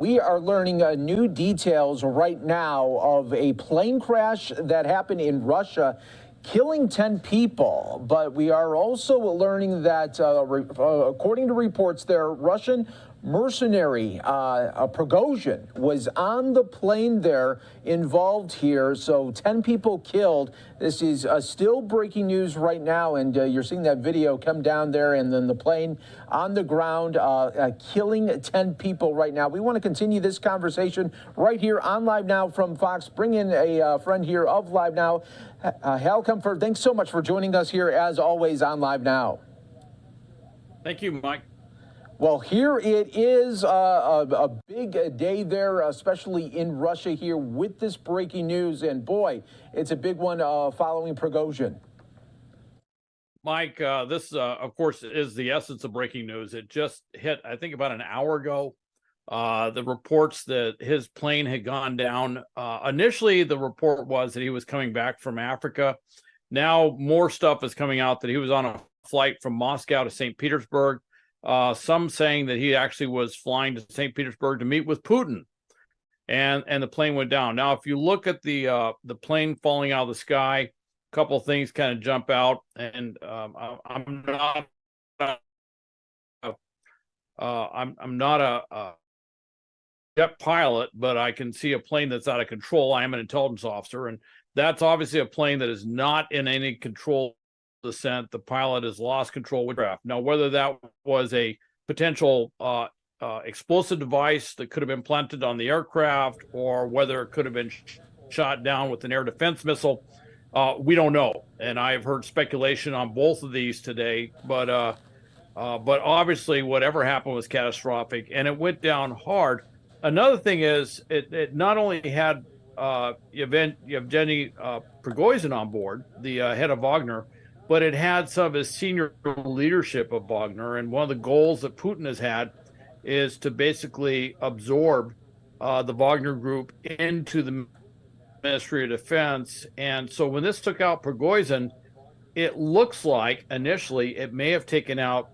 we are learning new details right now of a plane crash that happened in Russia, killing 10 people. But we are also learning that, according to reports there, Russian mercenary Prigozhin was on the plane there involved here. So 10 people killed. This is still breaking news right now. And you're seeing that video come down there and then the plane on the ground killing 10 people right now. We want to continue this conversation right here on Live Now from Fox. Bring in a friend here of Live Now. Hal Comfort, thanks so much for joining us here as always on Live Now. Thank you, Mike. Well, here it is, a big day there, especially in Russia here with this breaking news. And boy, it's a big one following Prigozhin. Mike, this, of course, is the essence of breaking news. It just hit, I think, about an hour ago. The reports that his plane had gone down. Initially, the report was that he was coming back from Africa. Now, more stuff is coming out that he was on a flight from Moscow to St. Petersburg. Some saying that he actually was flying to St. Petersburg to meet with Putin, and the plane went down. Now, if you look at the plane falling out of the sky, a couple of things kind of jump out, and I'm not a jet pilot, but I can see a plane that's out of control. I am an intelligence officer, and that's obviously a plane that is not in any control descent. The pilot has lost control with craft. Now, whether that was a potential explosive device that could have been planted on the aircraft, or whether it could have been shot down with an air defense missile, we don't know. And I've heard speculation on both of these today. But obviously, whatever happened was catastrophic, and it went down hard. Another thing is, it not only had Yevgeny Prigozhin on board, the head of Wagner, but it had some of his senior leadership of Wagner. And one of the goals that Putin has had is to basically absorb the Wagner group into the Ministry of Defense. And so when this took out Prigozhin, it looks like initially it may have taken out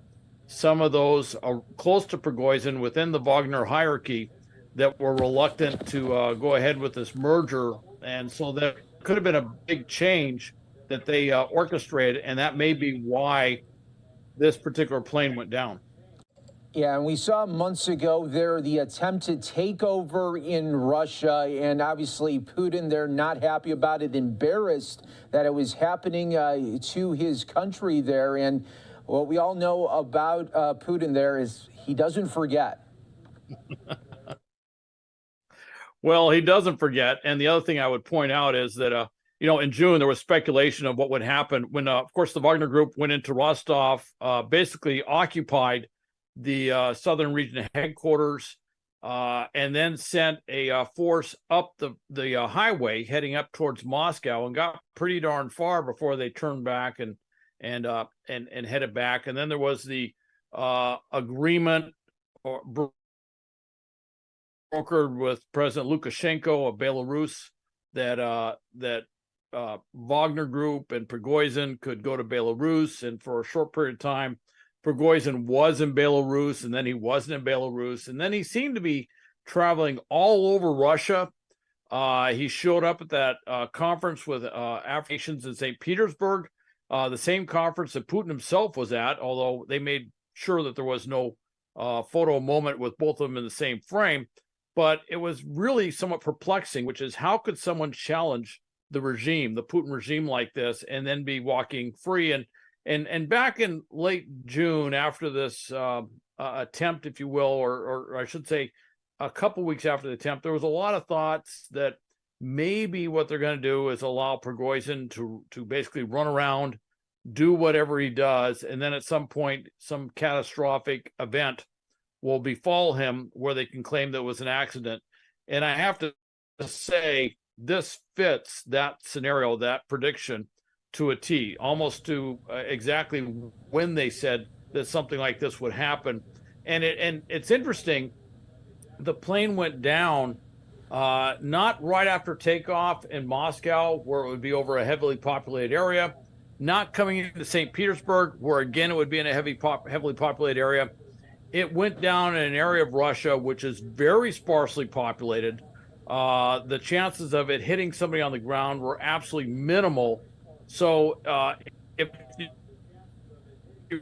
some of those close to Prigozhin within the Wagner hierarchy that were reluctant to go ahead with this merger. And so there could have been a big change that they orchestrated, and that may be why this particular plane went down. Yeah, and we saw months ago there the attempted takeover in Russia, and obviously Putin, they're not happy about it, embarrassed that it was happening to his country there. And what we all know about Putin there is he doesn't forget. Well, he doesn't forget. And the other thing I would point out is that in June, there was speculation of what would happen when, of course, the Wagner Group went into Rostov, basically occupied the southern region headquarters, and then sent a force up the highway heading up towards Moscow, and got pretty darn far before they turned back and headed back. And then there was the agreement brokered with President Lukashenko of Belarus that Wagner Group and Prigozhin could go to Belarus, and for a short period of time, Prigozhin was in Belarus, and then he wasn't in Belarus, and then he seemed to be traveling all over Russia. He showed up at that conference with Africans in St. Petersburg, the same conference that Putin himself was at, although they made sure that there was no photo moment with both of them in the same frame. But it was really somewhat perplexing, which is, how could someone challenge the regime, the Putin regime, like this, and then be walking free? And back in late June, after this attempt, if you will, or I should say a couple weeks after the attempt, there was a lot of thoughts that maybe what they're going to do is allow Prigozhin to basically run around, do whatever he does, and then at some point, some catastrophic event will befall him where they can claim that it was an accident. And I have to say, this fits that scenario, that prediction, to a T, almost to exactly when they said that something like this would happen. And it's interesting, the plane went down not right after takeoff in Moscow, where it would be over a heavily populated area, not coming into St. Petersburg, where again it would be in a heavily populated area. it went down in an area of Russia which is very sparsely populated. The chances of it hitting somebody on the ground were absolutely minimal. So if you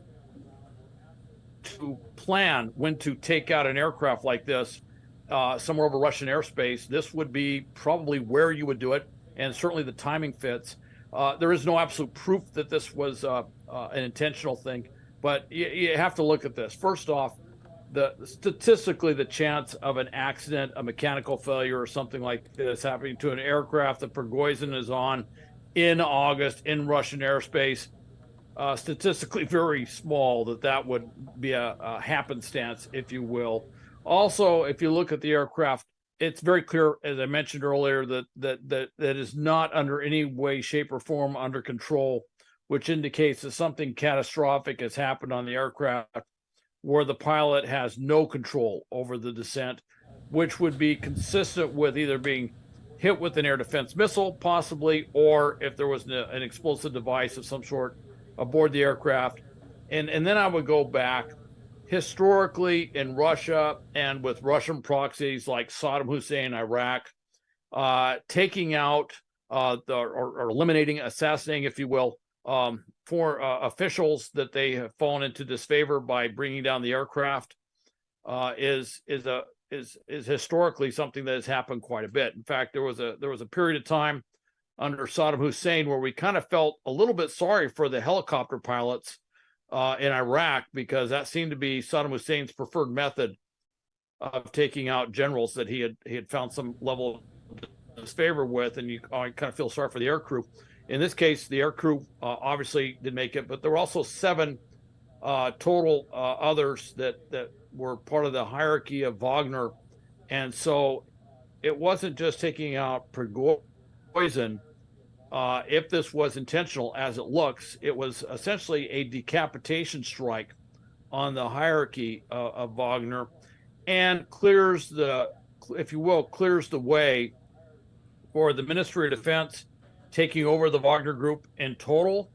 to plan when to take out an aircraft like this somewhere over Russian airspace, this would be probably where you would do it, and certainly the timing fits. There is no absolute proof that this was an intentional thing, but you have to look at this. First off, statistically, the chance of an accident, a mechanical failure, or something like this happening to an aircraft that Prigozhin is on in August in Russian airspace, statistically very small, that would be a happenstance, if you will. Also, if you look at the aircraft, it's very clear, as I mentioned earlier, that is not under any way, shape, or form under control, which indicates that something catastrophic has happened on the aircraft where the pilot has no control over the descent, which would be consistent with either being hit with an air defense missile, possibly, or if there was an explosive device of some sort aboard the aircraft. And then I would go back historically in Russia and with Russian proxies like Saddam Hussein, Iraq, taking out or eliminating, assassinating, if you will, for officials that they have fallen into disfavor by bringing down the aircraft is historically something that has happened quite a bit. In fact, there was a period of time under Saddam Hussein where we kind of felt a little bit sorry for the helicopter pilots in Iraq, because that seemed to be Saddam Hussein's preferred method of taking out generals that he had found some level of disfavor with, and you kind of feel sorry for the air crew. In this case, the air crew obviously did make it, but there were also 7 total others that were part of the hierarchy of Wagner. And so it wasn't just taking out Prigozhin. If this was intentional, as it looks, it was essentially a decapitation strike on the hierarchy of Wagner, and clears the way for the Ministry of Defense taking over the Wagner group in total,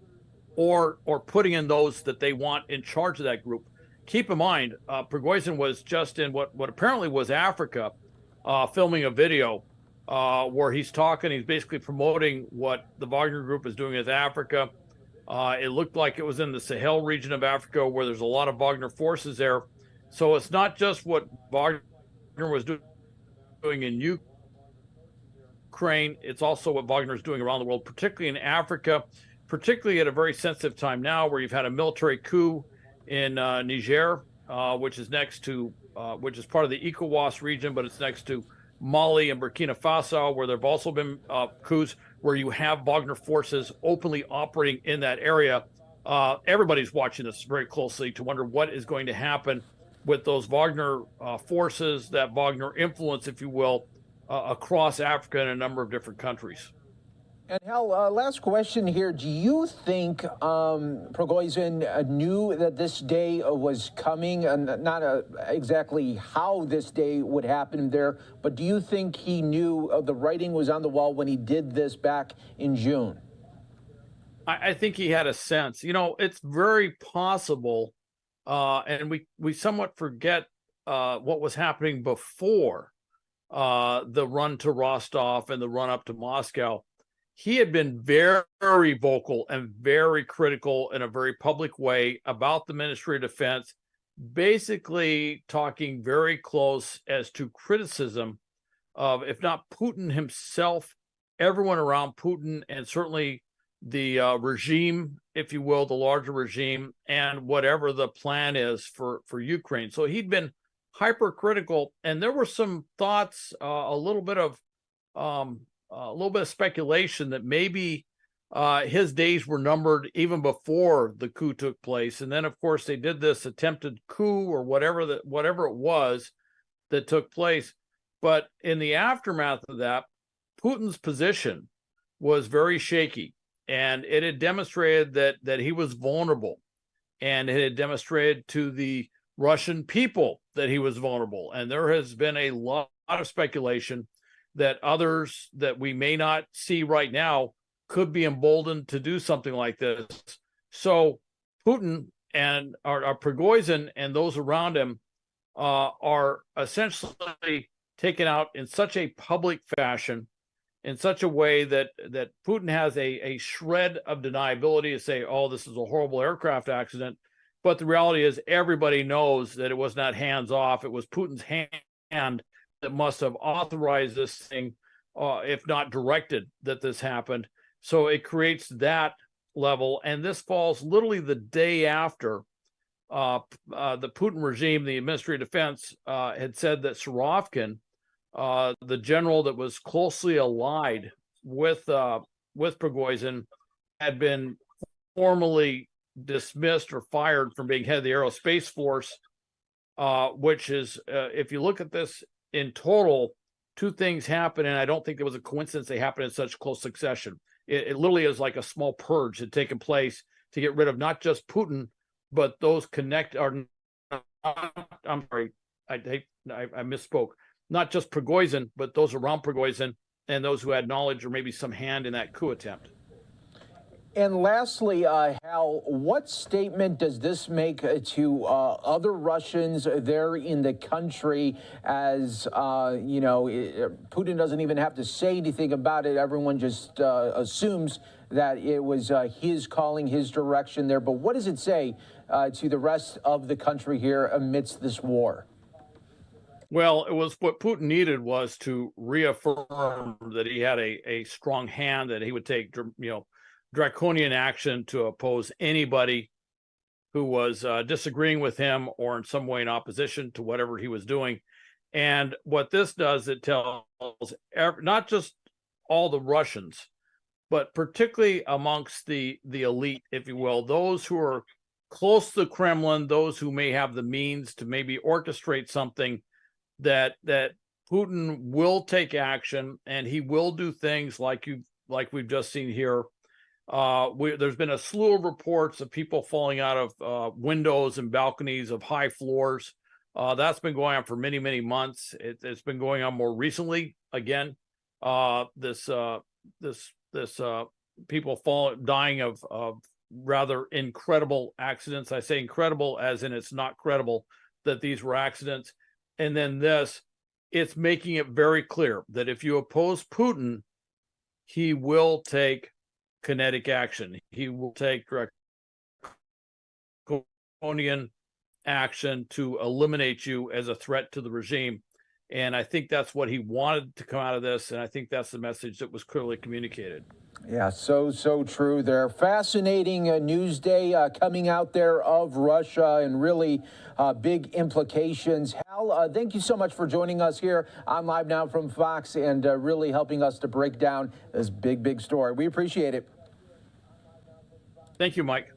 or putting in those that they want in charge of that group. Keep in mind, Prigozhin was just in what apparently was Africa, filming a video where he's basically promoting what the Wagner group is doing in Africa. It looked like it was in the Sahel region of Africa, where there's a lot of Wagner forces there. So it's not just what Wagner was doing in Ukraine, it's also what Wagner is doing around the world, particularly in Africa, particularly at a very sensitive time now, where you've had a military coup in Niger, which is which is part of the ECOWAS region, but it's next to Mali and Burkina Faso, where there have also been coups where you have Wagner forces openly operating in that area. Everybody's watching this very closely to wonder what is going to happen with those Wagner forces, that Wagner influence, if you will, across Africa and a number of different countries. And Hal, last question here. Do you think Prigozhin knew that this day was coming, and not exactly how this day would happen there, but do you think he knew the writing was on the wall when he did this back in June? I think he had a sense. It's very possible, and we somewhat forget what was happening before the run to Rostov and the run up to Moscow. He had been very, very vocal and very critical in a very public way about the Ministry of Defense, basically talking very close as to criticism of, if not Putin himself, everyone around Putin, and certainly the regime, if you will, the larger regime, and whatever the plan is for Ukraine. So he'd been hypercritical, and there were some thoughts, a little bit of speculation that maybe his days were numbered even before the coup took place. And then, of course, they did this attempted coup, or whatever it was that took place. But in the aftermath of that, Putin's position was very shaky, and it had demonstrated that he was vulnerable, and it had demonstrated to the Russian people that he was vulnerable. And there has been a lot of speculation that others that we may not see right now could be emboldened to do something like this. So Putin and Prigozhin and those around him are essentially taken out in such a public fashion, in such a way that Putin has a shred of deniability to say, oh, this is a horrible aircraft accident. But the reality is everybody knows that it was not hands off. It was Putin's hand that must have authorized this thing, if not directed that this happened. So it creates that level. And this falls literally the day after the Putin regime, the Ministry of Defense, had said that Surovkin, the general that was closely allied with Prigozhin, had been formally dismissed or fired from being head of the aerospace force, which is, if you look at this in total, two things happen, and I don't think there was a coincidence they happened in such close succession. It literally is like a small purge had taken place to get rid of not just Putin, but those I'm sorry, I misspoke. Not just Prigozhin, but those around Prigozhin and those who had knowledge or maybe some hand in that coup attempt. And lastly, Hal, what statement does this make to other Russians there in the country? As Putin doesn't even have to say anything about it. Everyone just assumes that it was his calling, his direction there. But what does it say to the rest of the country here amidst this war? Well, it was what Putin needed was to reaffirm that he had a strong hand, that he would take, draconian action to oppose anybody who was disagreeing with him or in some way in opposition to whatever he was doing. And what this does, it tells not just all the Russians, but particularly amongst the elite, if you will, those who are close to the Kremlin, those who may have the means to maybe orchestrate something, that Putin will take action, and he will do things like we've just seen here. There's been a slew of reports of people falling out of windows and balconies of high floors. That's been going on for many, many months. It's been going on more recently. Again, this people dying of rather incredible accidents. I say incredible as in it's not credible that these were accidents. And then it's making it very clear that if you oppose Putin, he will take kinetic action. He will take draconian action to eliminate you as a threat to the regime. And I think that's what he wanted to come out of this. And I think that's the message that was clearly communicated. Yeah, so true there. Fascinating news day coming out there of Russia, and really big implications. Hal, thank you so much for joining us here on Live Now from Fox, and really helping us to break down this big story. We appreciate it. Thank you, Mike.